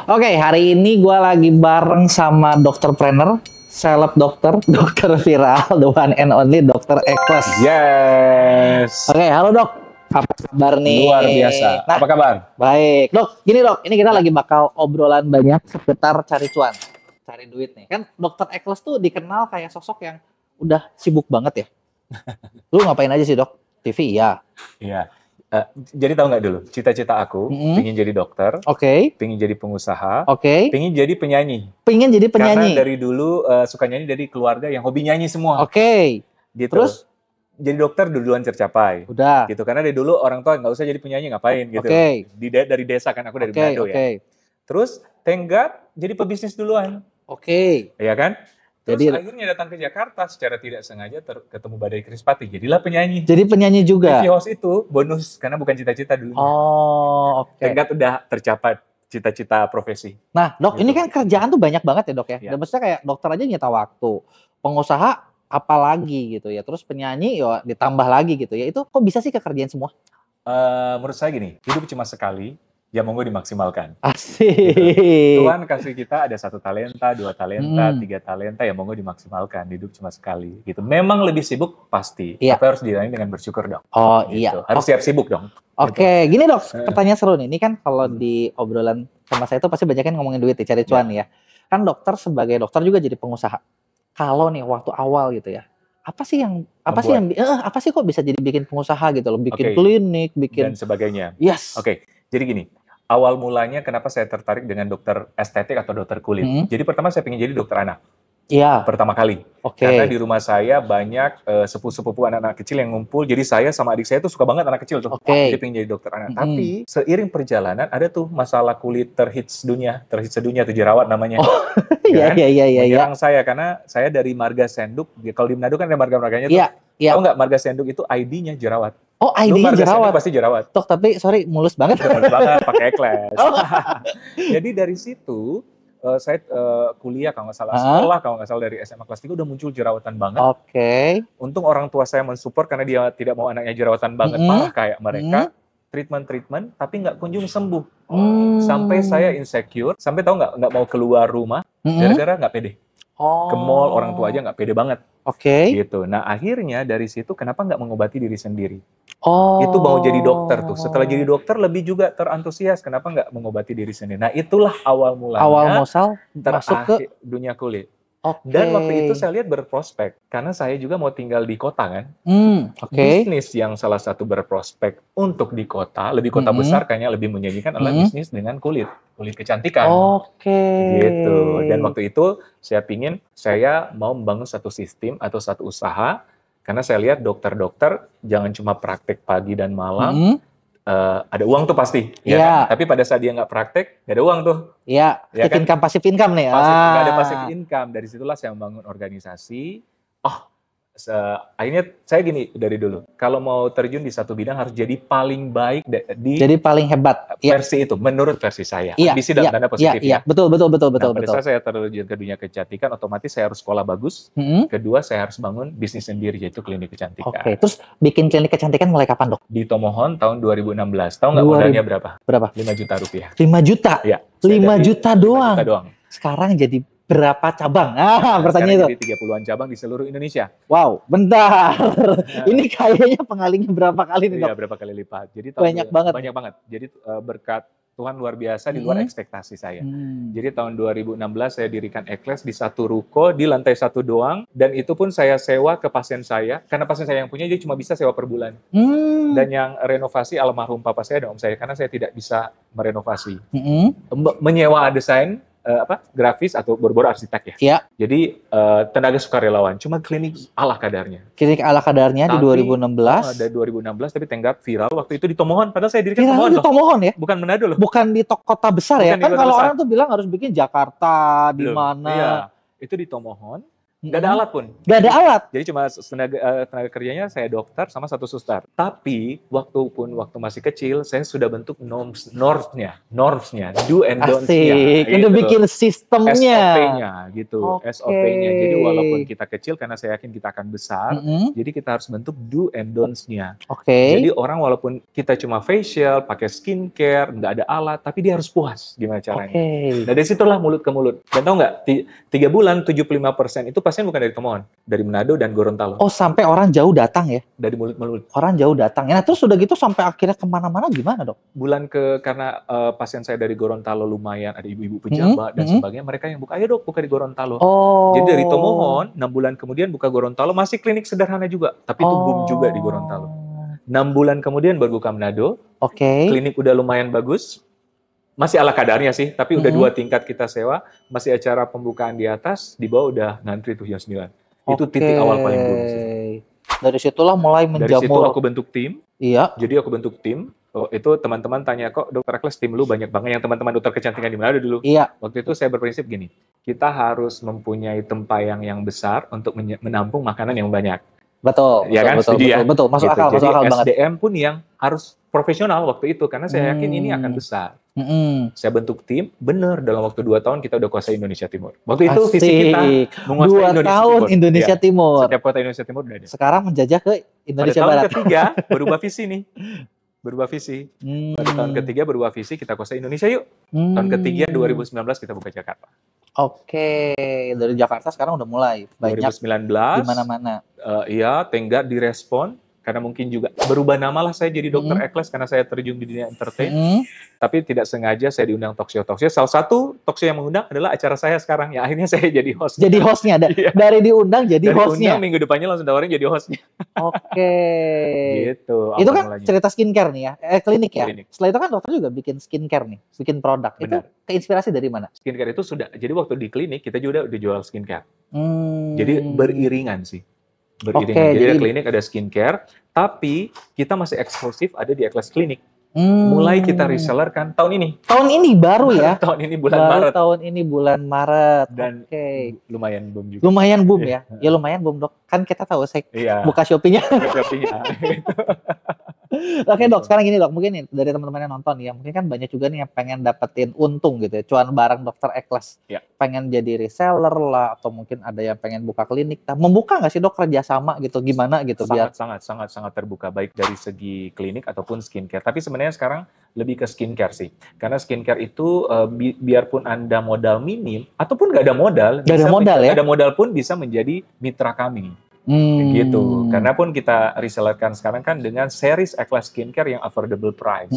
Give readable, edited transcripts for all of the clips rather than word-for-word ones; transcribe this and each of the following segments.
Oke, hari ini gue lagi bareng sama dokter trainer, seleb dokter, dokter viral, the one and only dokter Eklas. Yes. Oke, halo dok. Apa kabar nih? Luar biasa. Nah, Apa kabar? baik. Dok, gini dok, ini kita lagi bakal obrolan banyak seputar cari cuan, cari duit nih. Kan dokter Eklas tuh dikenal kayak sosok yang udah sibuk banget ya. Lu ngapain aja sih dok? TV ya. Iya. Jadi tahu nggak dulu, cita-cita aku pingin jadi dokter, Oke. pingin jadi pengusaha, Oke. pingin jadi penyanyi. Pengen jadi penyanyi. Karena dari dulu suka nyanyi dari keluarga yang hobi nyanyi semua. Oke. Gitu. Terus? Jadi dokter duluan tercapai. Udah. Gitu. Karena dari dulu orang tua nggak usah jadi penyanyi ngapain gitu. Oke. Dari desa kan, aku dari Manado ya. Terus thank God jadi pebisnis duluan. Oke. Iya kan? Terus Jadi akhirnya datang ke Jakarta secara tidak sengaja ketemu Badai Krispati. Jadilah penyanyi. jadi penyanyi juga. TV host itu bonus karena bukan cita-cita dulu. Oh, oke. Tenggat udah tercapai cita-cita profesi. Nah, dok, Gitu. ini kan kerjaan tuh banyak banget ya, dok ya. Ya. Dan maksudnya kayak dokter aja nyita waktu. Pengusaha apalagi gitu ya. Terus penyanyi ya ditambah lagi gitu ya. Itu kok bisa sih kekerjaan semua? Menurut saya gini, hidup cuma sekali, ya monggo dimaksimalkan. Asik. Tuhan kasih kita ada 1 talenta, 2 talenta, 3 talenta, ya monggo dimaksimalkan. Hidup cuma sekali. Gitu. Memang lebih sibuk pasti, Iya. tapi harus dijalani dengan bersyukur dong. Oh Gitu. iya. Harus siap sibuk dong. Oke, gini dok, pertanyaan seru nih. Ini kan kalau di obrolan sama saya itu pasti banyak kan ngomongin duit, cari cuan ya. Kan dokter sebagai dokter juga jadi pengusaha. Kalau nih waktu awal gitu ya, apa sih kok bisa jadi bikin pengusaha gitu loh, bikin Oke. klinik, Dan bikin sebagainya. yes. Oke, jadi gini. Awal mulanya kenapa saya tertarik dengan dokter estetik atau dokter kulit. Jadi pertama saya pengen jadi dokter anak. Iya. Pertama kali. Oke. Karena di rumah saya banyak sepupu-sepupu anak-anak kecil yang ngumpul. Jadi saya sama adik saya tuh suka banget anak kecil tuh. Oke. Jadi pengen jadi dokter anak. Tapi seiring perjalanan ada tuh masalah kulit terhits sedunia tuh jerawat namanya. Iya, iya. Menyerang saya karena saya dari marga Senduk. Kalau di Manado kan ada marga-marganya tuh. Iya. Tahu nggak marga Senduk itu ID-nya jerawat. Oh, Lu ID-nya marga jerawat. Senduk pasti jerawat. Dok, tapi sorry mulus banget. Betul banget pakai Eklas. Oh. Jadi dari situ saya kuliah kalau nggak salah, sekolah kalau nggak salah dari SMA kelas 3 udah muncul jerawatan banget. Oke. Untung orang tua saya mensupport karena dia tidak mau anaknya jerawatan banget parah kayak mereka. Treatment tapi nggak kunjung sembuh. Sampai saya insecure, sampai tahu nggak mau keluar rumah gara-gara nggak pede. Ke mall orang tua aja nggak pede banget. Oke. Gitu. Nah akhirnya dari situ kenapa nggak mengobati diri sendiri? Oh. Itu mau jadi dokter tuh. Setelah jadi dokter lebih juga terantusias. Kenapa nggak mengobati diri sendiri? Nah itulah awal mulanya. Awal musal masuk ke dunia kulit. Oke. Dan waktu itu saya lihat berprospek. Karena saya juga mau tinggal di kota kan. Oke. Bisnis yang salah satu berprospek untuk di kota, lebih kota besar kayaknya lebih menjanjikan adalah bisnis dengan kulit kecantikan. Oke. Gitu. Dan waktu itu saya mau membangun satu sistem atau satu usaha. Karena saya lihat dokter-dokter jangan cuma praktek pagi dan malam, ada uang tuh pasti. Ya kan? Tapi pada saat dia nggak praktek, nggak ada uang tuh. Iya, Ya kan? passive income nih. Nggak ada passive income. Dari situlah saya membangun organisasi. Akhirnya saya gini dari dulu, kalau mau terjun di satu bidang harus jadi paling baik jadi paling hebat versi itu, menurut versi saya. Iya, Ambisi dalam tanda positif ya. Betul. Pada saat saya terjun ke dunia kecantikan, otomatis saya harus sekolah bagus. Kedua, saya harus bangun bisnis sendiri, yaitu klinik kecantikan. Oke, terus bikin klinik kecantikan mulai kapan dok? Di Tomohon tahun 2016. Tahu nggak modalnya berapa? Berapa? 5 juta rupiah. 5 juta? Ya. 5 juta doang? 5 juta doang. Sekarang jadi berapa cabang? Pertanyaan itu. Jadi 30-an cabang di seluruh Indonesia. Wow, bentar. Ini kayaknya pengalinya berapa kali nih dok? Iya, berapa kali lipat. Jadi banyak banget. Jadi berkat Tuhan luar biasa di luar ekspektasi saya. Jadi tahun 2016 saya dirikan Eklas di satu ruko di lantai 1 doang, dan itu pun saya sewa ke pasien saya karena pasien saya yang punya dia cuma bisa sewa per bulan. Dan yang renovasi almarhum papa saya dan om saya karena saya tidak bisa merenovasi. Menyewa desain grafis atau boro-boro arsitek ya. Iya. Jadi tenaga sukarelawan, cuma klinik ala kadarnya. Klinik ala kadarnya di 2016. Dari 2016 tapi tenggak viral waktu itu di Tomohon, padahal saya dirikan Tomohon di Tomohon ya? Bukan Manado loh. Bukan di kota besar ya? Kan kalau orang tuh bilang harus bikin Jakarta, di mana? Iya, itu di Tomohon. Nggak ada alat pun. Nggak ada alat. Jadi cuma tenaga kerjanya saya dokter sama satu suster. Tapi waktu masih kecil saya sudah bentuk normsnya, do and don'ts-nya. Asik, Gitu. udah bikin sistemnya. SOP-nya gitu, Oke. SOP-nya. Jadi walaupun kita kecil karena saya yakin kita akan besar, jadi kita harus bentuk do and don'ts-nya. Oke. Jadi orang walaupun kita cuma facial, pakai skincare, nggak ada alat, tapi dia harus puas gimana caranya. Nah dari situlah mulut ke mulut. Dan tahu nggak, 3 bulan 75% itu pasien bukan dari Tomohon, dari Manado dan Gorontalo. Oh, sampai orang jauh datang ya? Dari mulut ke mulut. Orang jauh datang. Nah terus udah gitu sampai akhirnya kemana-mana gimana dok? Karena pasien saya dari Gorontalo lumayan, ada ibu-ibu pejabat dan sebagainya, mereka yang buka, ayo dok buka di Gorontalo. Oh. Jadi dari Tomohon, 6 bulan kemudian buka Gorontalo, masih klinik sederhana juga, tapi itu boom juga di Gorontalo. 6 bulan kemudian baru buka Manado, klinik udah lumayan bagus, masih ala kadarnya sih, tapi udah 2 tingkat kita sewa, masih acara pembukaan di atas, di bawah udah ngantri tuh jam 9. Itu titik awal paling boom sih. Dari situlah mulai menjamur. Dari situ aku bentuk tim. Iya. Jadi aku bentuk tim. Oh, itu teman-teman tanya, kok dokter Ekles tim lu banyak banget, yang teman-teman dokter kecantikan di Manado dulu. Iya. Waktu itu saya berprinsip gini, kita harus mempunyai tempayang yang besar untuk menampung makanan yang banyak. Betul, ya kan? Betul, masuk gitu. akal, Jadi masuk akal banget. SDM pun yang harus profesional waktu itu, karena saya yakin ini akan besar. Saya bentuk tim, bener dalam waktu 2 tahun kita udah kuasai Indonesia Timur. Waktu itu visi kita menguasai 2 tahun Indonesia Timur. Setiap kota Indonesia Timur udah ada. Sekarang menjajah ke Indonesia Pada Barat. tahun ketiga berubah visi nih. Berubah visi. Pada tahun ketiga berubah visi, kita kuasai Indonesia yuk. Tahun ketiga 2019 kita buka Jakarta. Oke, dari Jakarta sekarang udah mulai banyak 2019 di mana-mana. Iya, Tenggat direspon karena mungkin juga berubah nama lah saya jadi dokter Ekles karena saya terjun di dunia entertain. Tapi tidak sengaja saya diundang talk show. Salah satu talk show yang mengundang adalah acara saya sekarang. Ya akhirnya saya jadi host. Jadi hostnya, dari diundang jadi hostnya. Minggu depannya langsung tawarin jadi hostnya. Oke. Gitu. Itu kan cerita skincare nih ya, klinik ya. Klinik. Setelah itu kan dokter juga bikin skincare nih, bikin produk. Benar. Itu keinspirasi dari mana? Skincare itu sudah. Jadi waktu di klinik kita juga udah jual skincare. Jadi beriringan sih. Jadi ada klinik, ada skincare, tapi kita masih eksklusif ada di Ekles Klinik. Mulai kita reseller kan tahun ini. Tahun ini baru ya? Tahun ini bulan Maret. Tahun ini bulan Maret. Dan lumayan boom juga. Lumayan boom ya? Ya lumayan boom dok. Kan kita tahu saya buka Shopee-nya. Oke dok, sekarang gini dok, mungkin nih dari teman-teman yang nonton ya, mungkin kan banyak juga nih yang pengen dapetin untung gitu ya, cuan bareng dokter Ekles. Pengen jadi reseller lah, atau mungkin ada yang pengen buka klinik. Nah, membuka nggak sih dok kerjasama gitu, gimana gitu? Sangat terbuka, baik dari segi klinik ataupun skincare. Tapi sebenarnya sekarang lebih ke skincare sih. Karena skincare itu biarpun Anda modal minim, ataupun nggak ada modal. Nggak ada modal pun bisa menjadi mitra kami. Gitu. Karena pun kita resellerkan sekarang kan dengan series Ekles Skincare yang affordable price.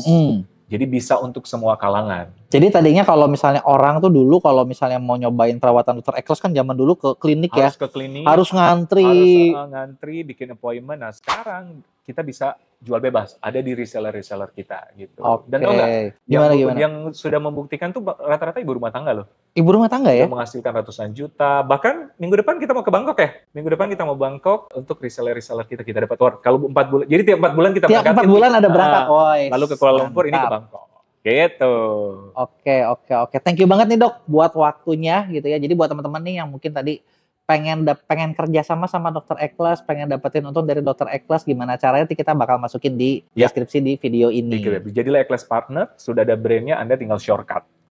Jadi bisa untuk semua kalangan. Jadi tadinya kalau misalnya orang tuh dulu kalau misalnya mau nyobain perawatan dokter Ekles kan zaman dulu ke klinik ya. Harus ke klinik. Harus ngantri. Harus ngantri, bikin appointment. Nah sekarang kita bisa jual bebas. Ada di reseller-reseller kita gitu. Dan tau nggak? Gimana? Yang sudah membuktikan tuh rata-rata ibu rumah tangga loh. Ibu rumah tangga ya? Yang menghasilkan ratusan juta. Bahkan minggu depan kita mau ke Bangkok ya. Minggu depan kita mau Bangkok untuk reseller-reseller kita dapat tour. Kalau 4 bulan. Jadi tiap 4 bulan kita berangkat. Tiap 4 bulan ada berangkat. Lalu ke Kuala Lumpur, ini ke Bangkok. Gitu. Oke. Thank you banget nih dok buat waktunya gitu ya. Jadi buat teman-teman nih yang mungkin tadi pengen kerja sama dokter Ekles, pengen dapetin untung dari dokter Ekles, gimana caranya nanti kita bakal masukin di deskripsi di video ini. Jadilah Ekles Partner, sudah ada brandnya, Anda tinggal shortcut.